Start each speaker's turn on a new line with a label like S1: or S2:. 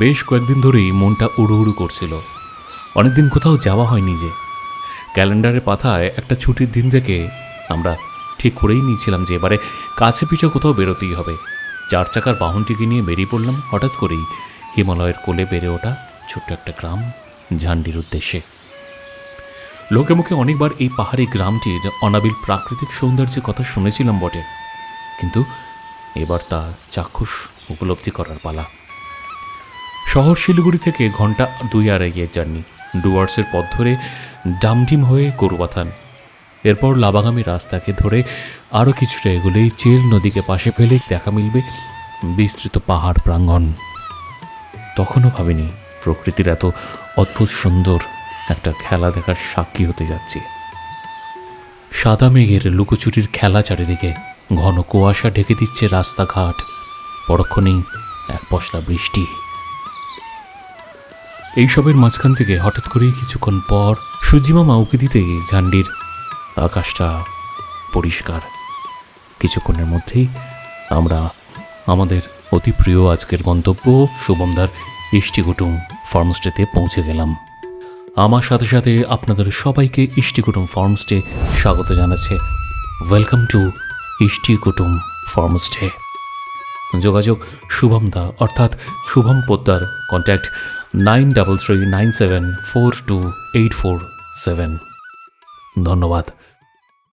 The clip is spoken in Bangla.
S1: বেশ কয়েকদিন ধরেই মনটা উড়ু উড়ু করছিল। অনেকদিন কোথাও যাওয়া হয়নি যে। ক্যালেন্ডারের পাতায় একটা ছুটির দিন থেকে আমরা ঠিক করেই নিয়েছিলাম যে এবারে কাছে পিঠে কোথাও বেরোতেই হবে। 4 চাকার বাহনটিকে নিয়ে বেরিয়ে পড়লাম হঠাৎ করেই হিমালয়ের কোলে বেড়ে ওঠা ছোট্ট একটা গ্রাম ঝান্ডির উদ্দেশ্যে। লোকে মুখে অনেকবার এই পাহাড়ি গ্রামটির অনাবিল প্রাকৃতিক সৌন্দর্যের কথা শুনেছিলাম বটে, কিন্তু এবার তা চাক্ষুষ উপলব্ধি করার পালা। শহর শিলিগুড়ি থেকে ঘন্টা 2-2.5 জার্নি, ডুয়ার্সের পথ ধরে ডামডিম হয়ে গরুবাথান, এরপর লাবাগামী রাস্তাকে ধরে আরও কিছুটা এগুলেই চেল নদীকে পাশে ফেলে দেখা মিলবে বিস্তৃত পাহাড় প্রাঙ্গণ। তখনও ভাবিনি প্রকৃতির এত অদ্ভুত সুন্দর একটা খেলা দেখার সাক্ষী হতে যাচ্ছি। সাদা মেঘের লুকোচুরির খেলা চারিদিকে, ঘন কুয়াশা ঢেকে দিচ্ছে রাস্তাঘাট, পরক্ষণেই এক পশলা বৃষ্টি। এইসবের মাঝখান থেকে হঠাৎ করেই কিছুক্ষণ পর সূর্যিমামা উঁকি দিতেই ঝান্ডির আকাশটা পরিষ্কার। কিছুক্ষণের মধ্যেই আমরা আমাদের অতি প্রিয় আজকের গন্তব্য শুভমদার ইষ্টিকুটুম ফার্মস্টেতে পৌঁছে গেলাম। আমার সাথে সাথে আপনাদের সবাইকে ইষ্টিকুটুম ফার্মস্টে স্বাগত জানাচ্ছে। Welcome to Ishtikutum farmstay. যোগাযোগ শুভমদা অর্থাৎ শুভম পোদ্দার, কন্ট্যাক্ট 9339742847। ধন্যবাদ।